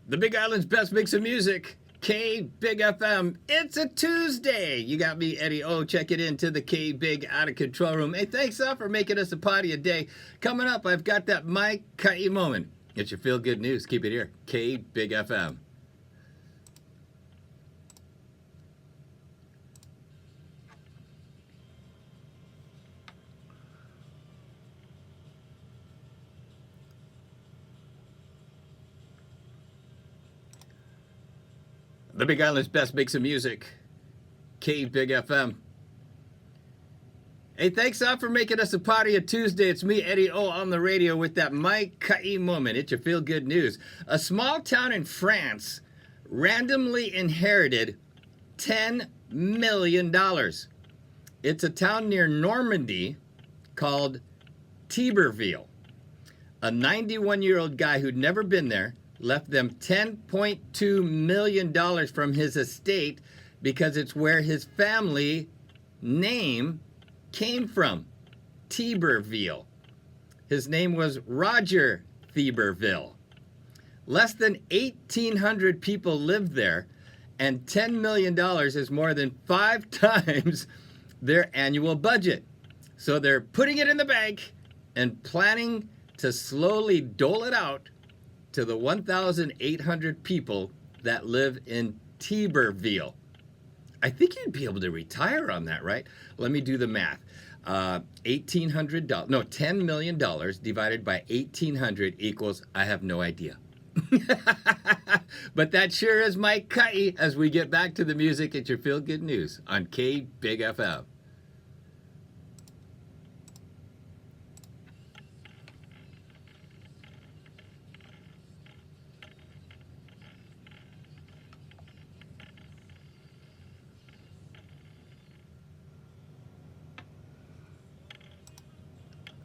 The Big Island's best mix of music, K Big FM. It's a Tuesday. You got me, Eddie O. Check it into the K Big Out of Control Room. Hey, thanks for making us a party a day. Coming up, I've got that Mike Kai'i moment. It's your feel good news. Keep it here, K Big FM. The Big Island's best mix of music, K Big FM. Hey, thanks for making us a party of Tuesday. It's me, Eddie O, on the radio with that Mike Kai'i moment. It's your feel good news. A small town in France randomly inherited $10 million. It's a town near Normandy called Tiberville. A 91-year-old guy who'd never been there left them $10.2 million from his estate because it's where his family name came from, Tiberville. His name was Roger Thieberville. Less than 1,800 people live there, and $10 million is more than 5 times their annual budget. So they're putting it in the bank and planning to slowly dole it out to the 1,800 people that live in Tiberville. I think you'd be able to retire on that, right? Let me do the math. $10 million divided by 1,800 equals, I have no idea. But that sure is Mike Kai'i as we get back to the music at your Feel Good News on K Big FM.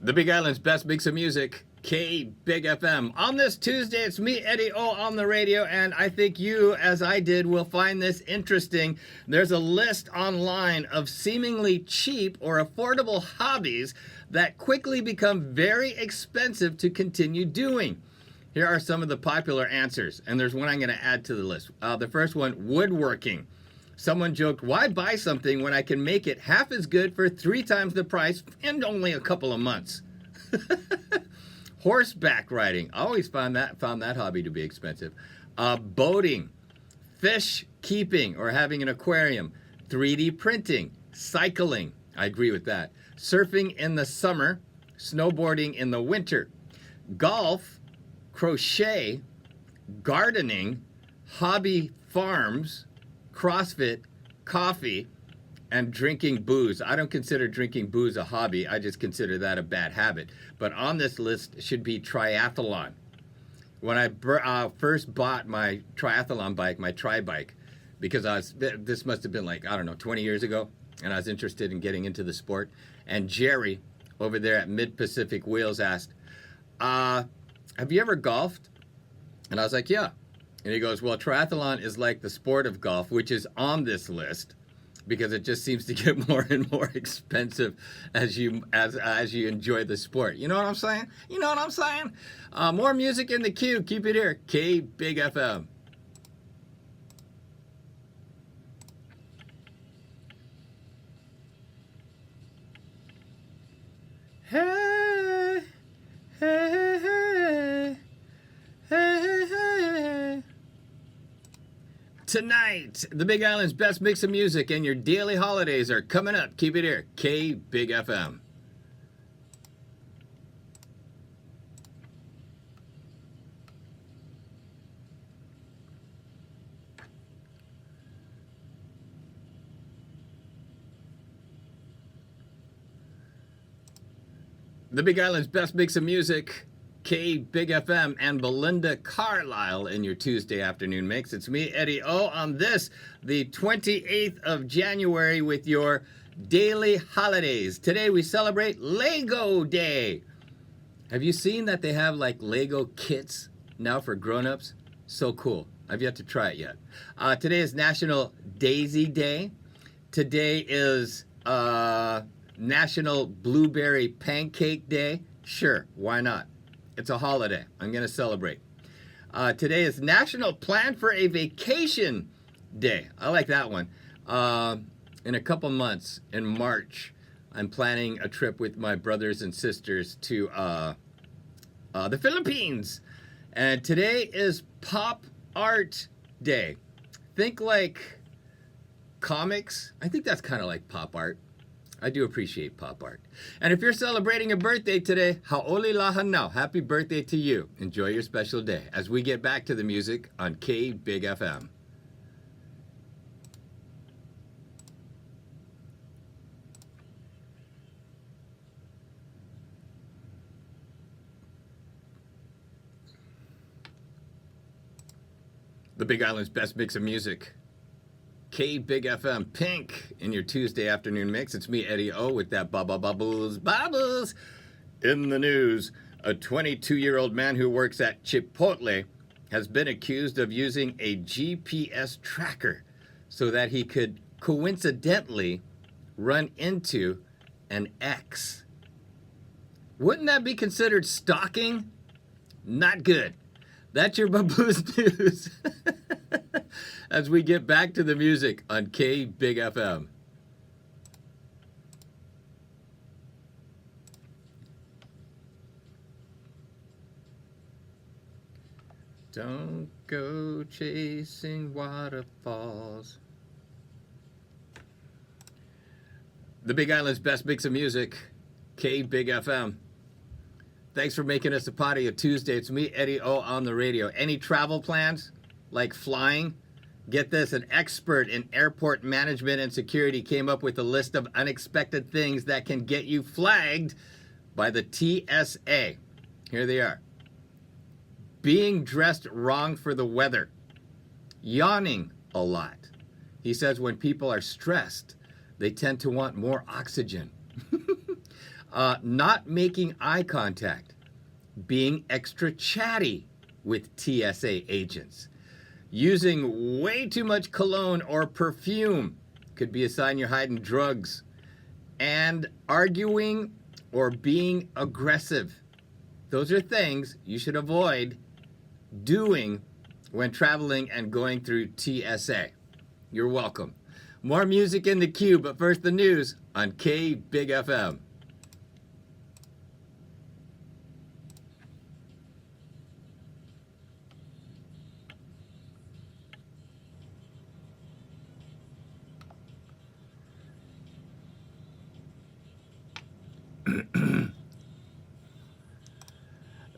The Big Island's best mix of music, K Big FM. On this Tuesday, it's me, Eddie O, on the radio, and I think you, as I did, will find this interesting. There's a list online of seemingly cheap or affordable hobbies that quickly become very expensive to continue doing. Here are some of the popular answers, and there's one I'm going to add to the list. The first one, woodworking. Someone joked, why buy something when I can make it half as good for 3 times the price in only a couple of months? Horseback riding. I always found that hobby to be expensive. Boating, fish keeping or having an aquarium, 3D printing, cycling. I agree with that. Surfing in the summer, snowboarding in the winter. Golf, crochet, gardening, hobby farms, CrossFit, coffee, and drinking booze. I don't consider drinking booze a hobby. I just consider that a bad habit. But on this list should be triathlon. When I first bought my triathlon bike, my tri-bike, because this must have been like, I don't know, 20 years ago, and I was interested in getting into the sport. And Jerry over there at Mid-Pacific Wheels asked, have you ever golfed? And I was like, yeah. And he goes, well, triathlon is like the sport of golf, which is on this list because it just seems to get more and more expensive as you enjoy the sport. You know what I'm saying? You know what I'm saying? More music in the queue. Keep it here. K Big FM. Hey, hey, hey, hey, hey. Tonight, the Big Island's best mix of music and your daily holidays are coming up. Keep it here, K Big FM. The Big Island's best mix of music, K Big FM, and Belinda Carlisle in your Tuesday afternoon mix. It's me, Eddie O, on this, the 28th of January, with your daily holidays. Today we celebrate Lego Day. Have you seen that they have like Lego kits now for grown-ups? So cool. I've yet to try it yet. Today is National Daisy Day. Today is National Blueberry Pancake Day. Sure, why not? It's a holiday. I'm going to celebrate. Today is National Plan for a Vacation Day. I like that one. In a couple months, in March, I'm planning a trip with my brothers and sisters to the Philippines. And today is Pop Art Day. Think like comics. I think that's kind of like pop art. I do appreciate pop art. And if you're celebrating a birthday today, haoli lahan now. Happy birthday to you. Enjoy your special day as we get back to the music on K Big FM. The Big Island's best mix of music. K Big FM Pink in your Tuesday afternoon mix. It's me, Eddie O, with that bubbles. In the news, a 22-year-old man who works at Chipotle has been accused of using a GPS tracker so that he could coincidentally run into an ex. Wouldn't that be considered stalking? Not good. That's your Baboos News. As we get back to the music on K Big FM. Don't go chasing waterfalls. The Big Island's best mix of music, K Big FM. Thanks for making us a part of your Tuesday. It's me, Eddie O, on the radio. Any travel plans, like flying? Get this, an expert in airport management and security came up with a list of unexpected things that can get you flagged by the TSA. Here they are. Being dressed wrong for the weather. Yawning a lot. He says when people are stressed, they tend to want more oxygen. Not making eye contact. Being extra chatty with TSA agents. Using way too much cologne or perfume could be a sign you're hiding drugs. And arguing or being aggressive. Those are things you should avoid doing when traveling and going through TSA. You're welcome. More music in the queue, but first the news on K Big FM.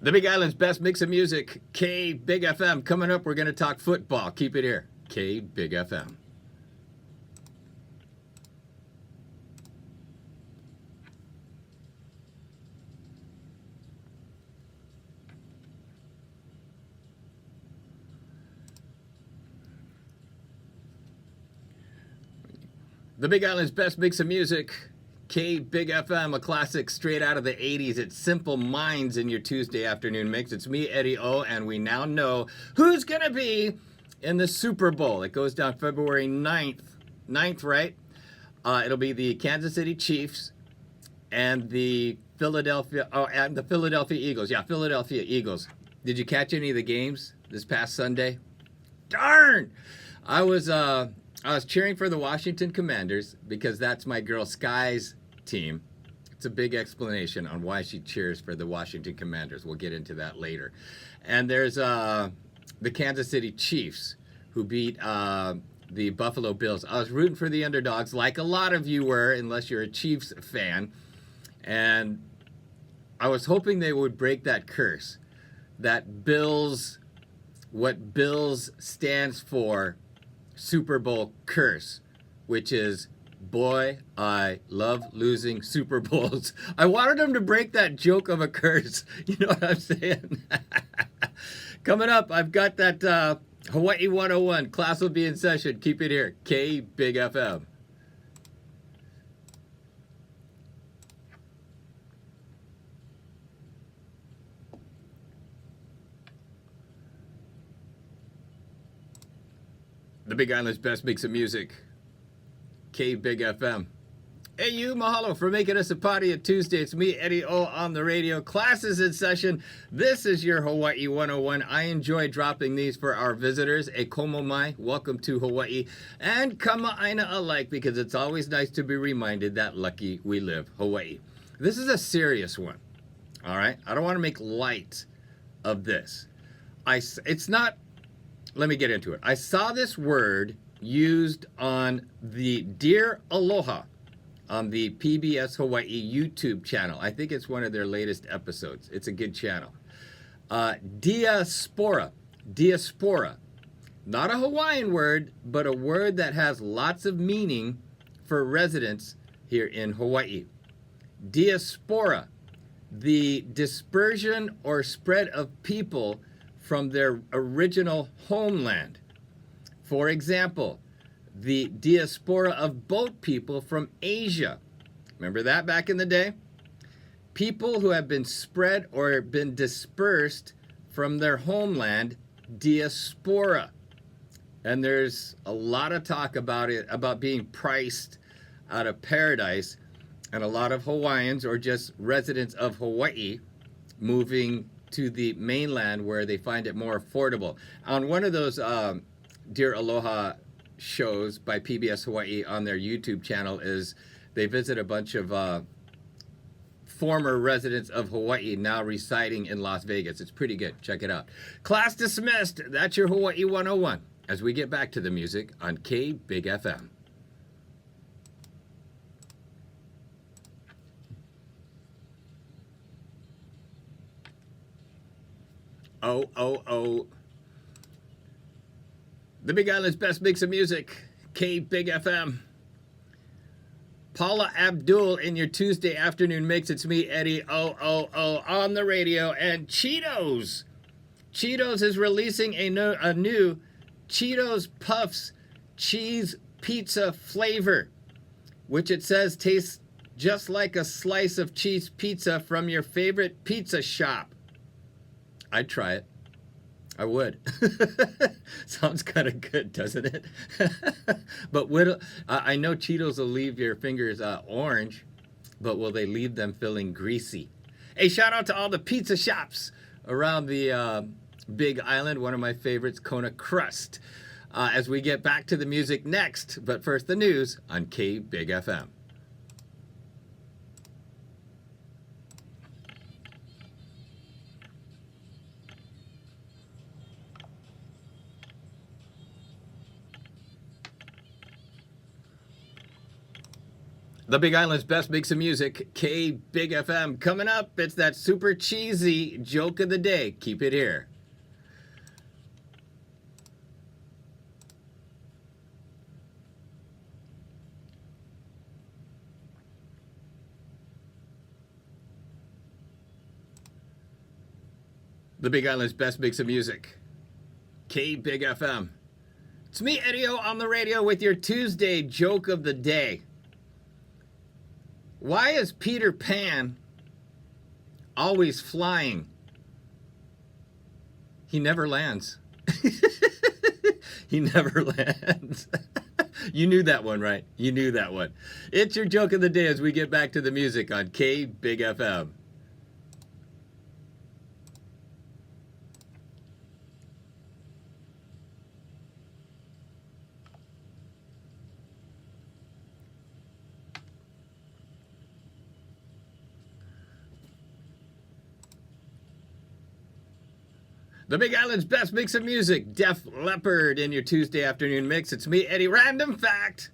The Big Island's best mix of music, K Big FM. Coming up, we're going to talk football. Keep it here, K Big FM. The Big Island's best mix of music, K Big FM, a classic straight out of the 80s. It's Simple Minds in your Tuesday afternoon mix. It's me, Eddie O, and we now know who's going to be in the Super Bowl. It goes down February 9th. 9th, right? It'll be the Kansas City Chiefs and the Philadelphia Eagles. Yeah, Philadelphia Eagles. Did you catch any of the games this past Sunday? Darn! I was cheering for the Washington Commanders because that's my girl Sky's team. It's a big explanation on why she cheers for the Washington Commanders. We'll get into that later. And there's the Kansas City Chiefs who beat the Buffalo Bills. I was rooting for the underdogs like a lot of you were, unless you're a Chiefs fan. And I was hoping they would break that curse. That Bills, what Bills stands for, Super Bowl curse, which is, boy, I love losing Super Bowls. I wanted them to break that joke of a curse. You know what I'm saying? Coming up, I've got that Hawaii 101. Class will be in session. Keep it here. K Big FM. The Big Island's best mix of music, K Big FM. Hey, you, mahalo for making us a party of Tuesday. It's me, Eddie O, on the radio. Class is in session. This is your Hawaii 101. I enjoy dropping these for our visitors. E komo mai, welcome to Hawaii. And kama'aina alike, because it's always nice to be reminded that lucky we live, Hawaii. This is a serious one, all right? I don't want to make light of this. It's not, let me get into it. I saw this word used on the Dear Aloha on the PBS Hawaii YouTube channel. I think it's one of their latest episodes. It's a good channel. Diaspora. Diaspora. Not a Hawaiian word, but a word that has lots of meaning for residents here in Hawaii. Diaspora. The dispersion or spread of people from their original homeland. For example, the diaspora of boat people from Asia. Remember that back in the day? People who have been spread or been dispersed from their homeland, diaspora. And there's a lot of talk about it, about being priced out of paradise, and a lot of Hawaiians or just residents of Hawaii moving to the mainland where they find it more affordable. On one of those Dear Aloha shows by PBS Hawaii on their YouTube channel is they visit a bunch of former residents of Hawaii now residing in Las Vegas. It's pretty good. Check it out. Class dismissed. That's your Hawaii 101 as we get back to the music on K Big FM. Oh, oh, oh. The Big Island's best mix of music, K Big FM. Paula Abdul in your Tuesday afternoon mix. It's me, Eddie O on the radio. And Cheetos. Cheetos is releasing a new Cheetos Puffs cheese pizza flavor, which it says tastes just like a slice of cheese pizza from your favorite pizza shop. I'd try it. I would. Sounds kind of good, doesn't it? But I know Cheetos will leave your fingers orange, but will they leave them feeling greasy? Hey, shout out to all the pizza shops around the Big Island. One of my favorites, Kona Crust. As we get back to the music next, but first the news on K Big FM. The Big Island's best mix of music, K Big FM. Coming up, it's that super cheesy joke of the day. Keep it here. The Big Island's best mix of music, K Big FM. It's me, Eddie O, on the radio with your Tuesday joke of the day. Why is Peter Pan always flying? He never lands. He never lands. You knew that one, right? You knew that one. It's your joke of the day as we get back to the music on K Big FM. The Big Island's best mix of music, Def Leppard in your Tuesday afternoon mix. It's me, Eddie. Random fact.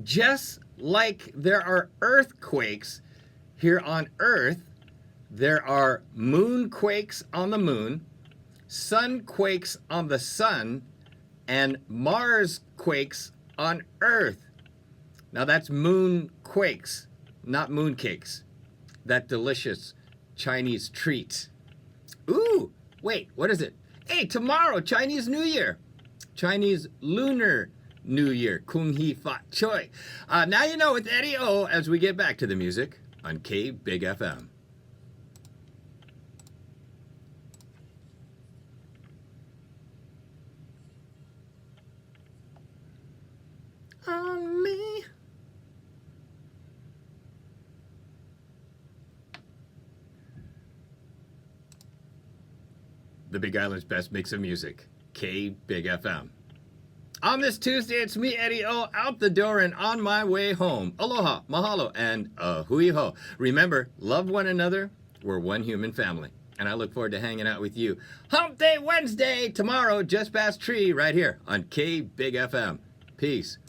Just like there are earthquakes here on Earth, there are moonquakes on the moon, sunquakes on the sun, and Mars quakes on Earth. Now that's moonquakes, not mooncakes. That delicious Chinese treat. Ooh! Wait, what is it? Hey, tomorrow, Chinese New Year. Chinese Lunar New Year. Kung Hee Fat Choi. Now you know with Eddie O as we get back to the music on K Big FM. On me. the Big Island's best mix of music, K Big FM. On this Tuesday, it's me, Eddie O, out the door and on my way home. Aloha, mahalo, and hui ho. Remember, love one another. We're one human family. And I look forward to hanging out with you. Hump Day Wednesday, tomorrow, just past tree, right here on K Big FM. Peace.